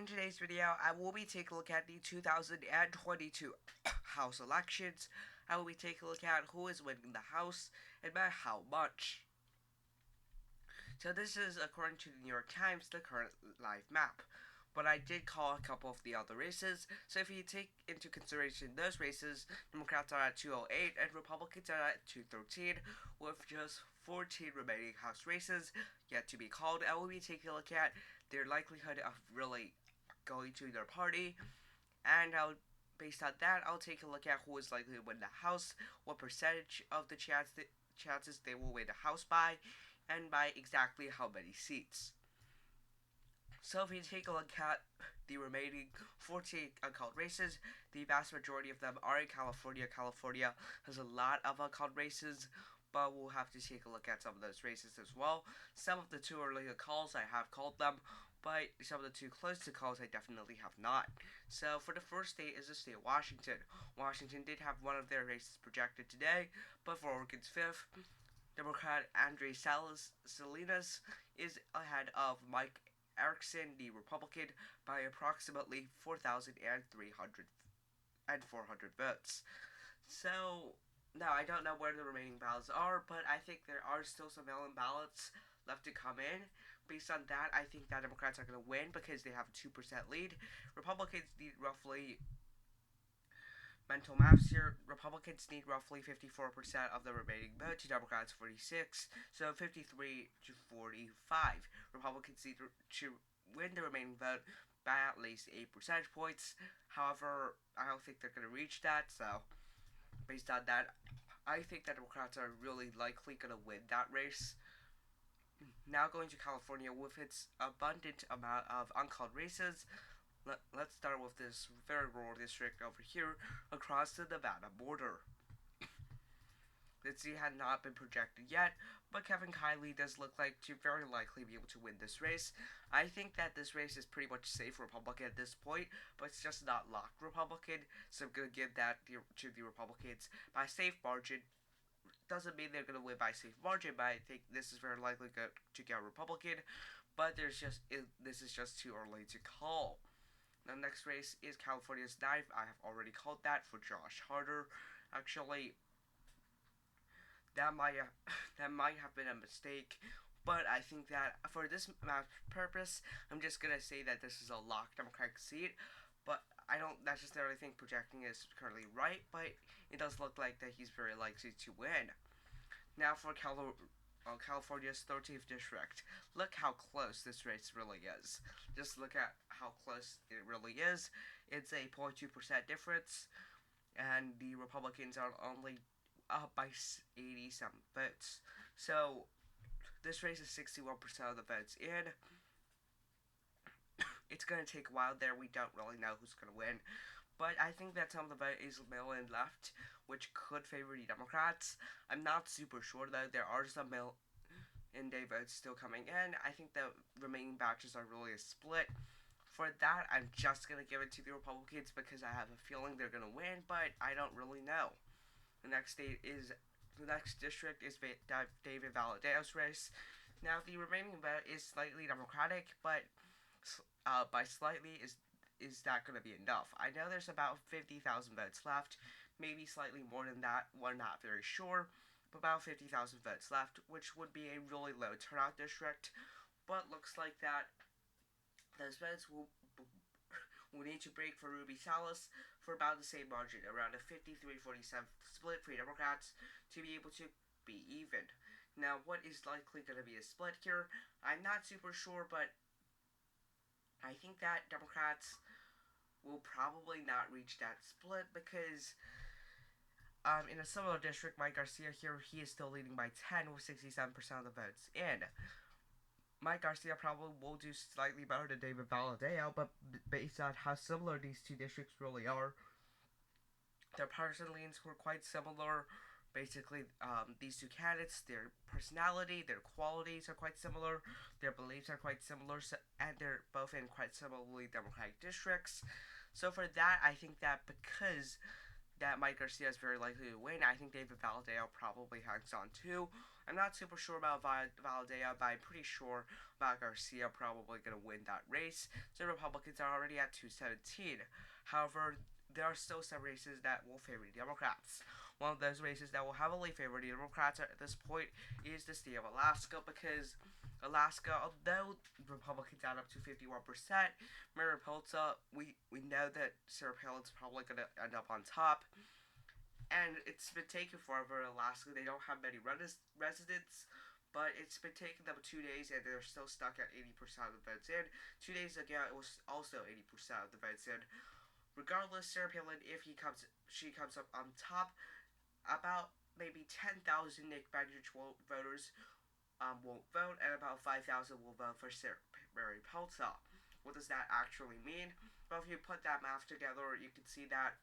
In today's video, I will be taking a look at the 2022 House elections. I will be taking a look at who is winning the House and by how much. So this is, according to the New York Times, the current live map. But I did call a couple of the other races, so if you take into consideration those races, Democrats are at 208 and Republicans are at 213, with just 14 remaining House races yet to be called. I will be taking a look at their likelihood of really going to their party, and based on that, I'll take a look at who is likely to win the House, what percentage of the chances they will win the House by, and by exactly how many seats. So if you take a look at the remaining 14 uncalled races, the vast majority of them are in California. California has a lot of uncalled races, but we'll have to take a look at some of those races as well. Some of the too early calls, I have called them, but some of the too close to calls, I definitely have not. So for the first state is the state of Washington. Washington did have one of their races projected today, but for Oregon's 5th, Democrat Andre Salinas is ahead of Mike Erickson, the Republican, by approximately 4,300 and 400 votes. So, now I don't know where the remaining ballots are, but I think there are still some mail-in ballots left to come in. Based on that, I think that Democrats are going to win because they have a 2% lead. Republicans need roughly, mental maths here, Republicans need roughly 54% of the remaining vote to Democrats 46, so 53 to 45. Republicans need to win the remaining vote by at least 8 percentage points. However, I don't think they're going to reach that, so based on that, I think that Democrats are really likely going to win that race. Now going to California with its abundant amount of uncalled races, let's start with this very rural district over here across the Nevada border. The seat had not been projected yet, but Kevin Kiley does look like to very likely be able to win this race. I think that this race is pretty much safe Republican at this point, but it's just not locked Republican, so I'm going to give that to the Republicans by a safe margin. Doesn't mean they're going to win by a safe margin, but I think this is very likely to get Republican, but this is just too early to call. The next race is California's 9th. I have already called that for Josh Harder. Actually, that might have been a mistake, but I think that for this purpose, I'm just gonna say that this is a locked Democratic seat. But I don't necessarily think projecting is currently right, but it does look like that he's very likely to win. Now for California's 13th district. Look how close this race really is. Just look at how close it really is. It's a 0.2% difference, and the Republicans are only up by 87 votes. So this race is 61% of the votes in. It's going to take a while there. We don't really know who's going to win. But I think that some of the vote is mail-in left, which could favor the Democrats. I'm not super sure, though. There are some mail-in day votes still coming in. I think the remaining batches are really a split. For that, I'm just going to give it to the Republicans because I have a feeling they're going to win, but I don't really know. The next district is David Valadao's race. Now, the remaining vote is slightly Democratic, but by slightly is that going to be enough? I know there's about 50,000 votes left, maybe slightly more than that, we're not very sure, but about 50,000 votes left, which would be a really low turnout district, but looks like that those votes will need to break for Ruby Salas for about the same margin, around a 53-47 split for Democrats to be able to be even. Now, what is likely going to be a split here? I'm not super sure, but I think that Democrats will probably not reach that split because in a similar district, Mike Garcia here, he is still leading by 10 with 67% of the votes in. Mike Garcia probably will do slightly better than David Valadao, but based on how similar these two districts really are, their partisan leans were quite similar. Basically, these two candidates, their personality, their qualities are quite similar, their beliefs are quite similar, and they're both in quite similarly Democratic districts. So for that, I think that because that Mike Garcia is very likely to win, I think David Valadao probably hangs on too. I'm not super sure about Valadea, but I'm pretty sure about Garcia probably going to win that race. So Republicans are already at 217. However, there are still some races that will favor the Democrats. One of those races that will heavily favor the Democrats at this point is the state of Alaska, because Alaska, although Republicans add up to 51%, Mariposa, we know that Sarah Palin's probably going to end up on top. And it's been taking forever in Alaska. They don't have many residents, but it's been taking them 2 days, and they're still stuck at 80% of the votes in. 2 days ago, it was also 80% of the votes in. Regardless, Sarah Palin, if she comes up on top, about maybe 10,000 Nick Buttigieg voters won't vote, and about 5,000 will vote for Sarah Mariposa. What does that actually mean? Well, if you put that math together, you can see that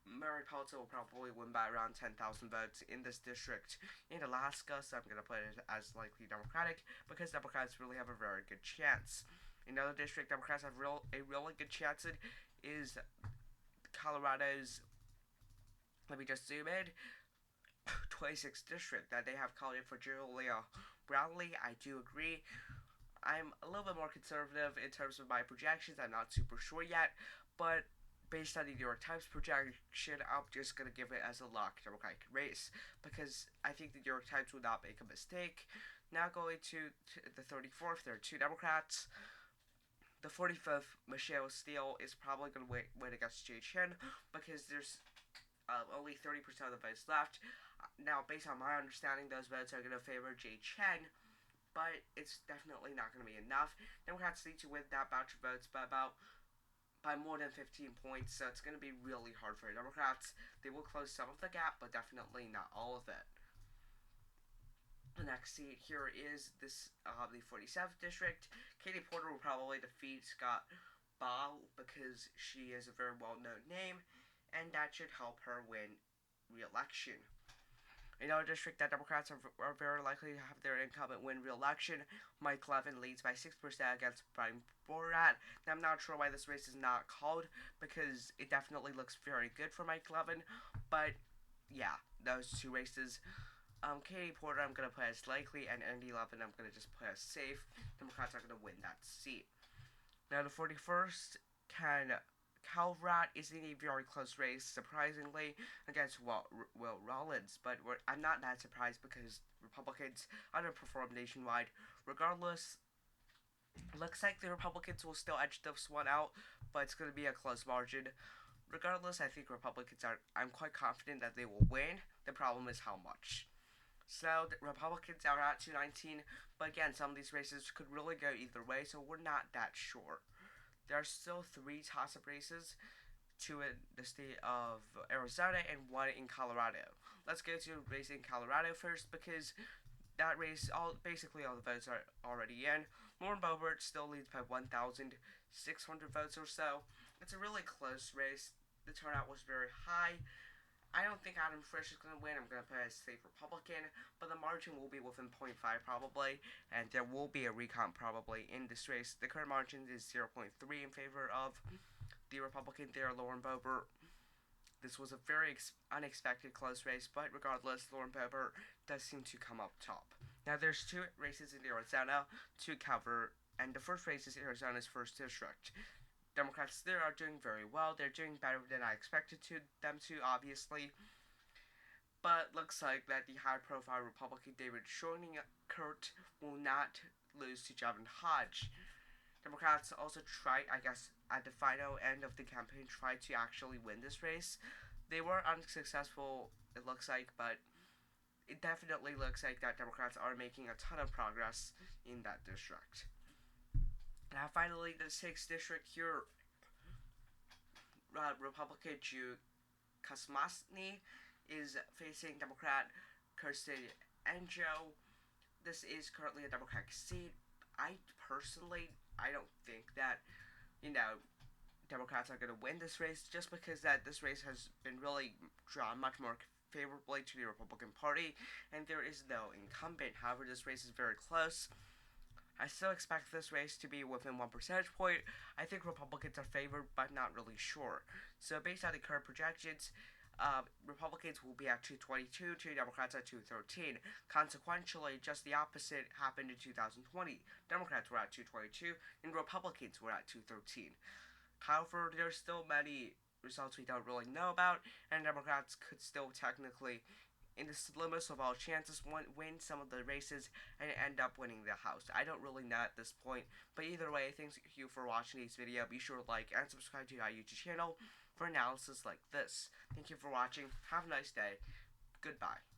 Mariposa will probably win by around 10,000 votes in this district in Alaska, so I'm going to put it as likely Democratic, because Democrats really have a very good chance. Another district Democrats have a really good chance in is Colorado's, let me just zoom in, 26th district that they have called in for Julia Brownlee. I do agree. I'm a little bit more conservative in terms of my projections. I'm not super sure yet, but based on the New York Times projection, I'm just going to give it as a lock Democratic race, because I think the New York Times will not make a mistake. Now going to the 34th, there are two Democrats. The 45th, Michelle Steele, is probably going to win against Jay Chen, because there's only 30% of the votes left. Now, based on my understanding, those votes are going to favor Jay Chen, but it's definitely not going to be enough. Democrats need to win that batch of votes by more than 15 points, so it's going to be really hard for the Democrats. They will close some of the gap, but definitely not all of it. The next seat here is the 47th district. Katie Porter will probably defeat Scott Baugh, because she is a very well-known name, and that should help her win re-election. Another district that Democrats are very likely to have their incumbent win re-election. Mike Levin leads by 6% against Brian Borat. Now, I'm not sure why this race is not called, because it definitely looks very good for Mike Levin. But, yeah, those two races. Katie Porter I'm going to put as likely, and Andy Levin I'm going to just put as safe. Democrats are going to win that seat. Now, the 41st, Calvert is in a very close race, surprisingly, against Will Rollins, but I'm not that surprised, because Republicans underperform nationwide. Regardless, looks like the Republicans will still edge this one out, but it's going to be a close margin. Regardless, I think I'm quite confident that they will win. The problem is how much. So, the Republicans are at 219, but again, some of these races could really go either way, so we're not that sure. There are still 3 toss-up races, 2 in the state of Arizona and 1 in Colorado. Let's go to race in Colorado first, because that race, basically all the votes are already in. Lauren Boebert still leads by 1,600 votes or so. It's a really close race. The turnout was very high. I don't think Adam Frisch is going to win. I'm going to put it as safe Republican, but the margin will be within 0.5 probably, and there will be a recount probably in this race. The current margin is 0.3 in favor of the Republican there, Lauren Boebert. This was a very unexpected close race, but regardless, Lauren Boebert does seem to come up top. Now, there's 2 races in Arizona to cover, and the first race is Arizona's 1st district. Democrats there are doing very well. They're doing better than I expected them to, obviously. But looks like that the high-profile Republican David Schoeninger will not lose to Javon Hodge. Democrats also tried, I guess, at the final end of the campaign, tried to actually win this race. They were unsuccessful, it looks like, but it definitely looks like that Democrats are making a ton of progress in that district. Now, finally, the 6th district here, Republican Jew Kosmasny is facing Democrat Kirsten Enjo. This is currently a Democratic seat. I don't think that, Democrats are going to win this race, just because that this race has been really drawn much more favorably to the Republican Party, and there is no incumbent. However, this race is very close. I still expect this race to be within 1 percentage point. I think Republicans are favored, but not really sure. So based on the current projections, Republicans will be at 222, two Democrats at 213. Consequentially, just the opposite happened in 2020. Democrats were at 222, and Republicans were at 213. However, there's still many results we don't really know about, and Democrats could still technically, in the slimmest of all chances, win some of the races and end up winning the House. I don't really know at this point, but either way, thank you for watching this video. Be sure to like and subscribe to our YouTube channel for analysis like this. Thank you for watching. Have a nice day. Goodbye.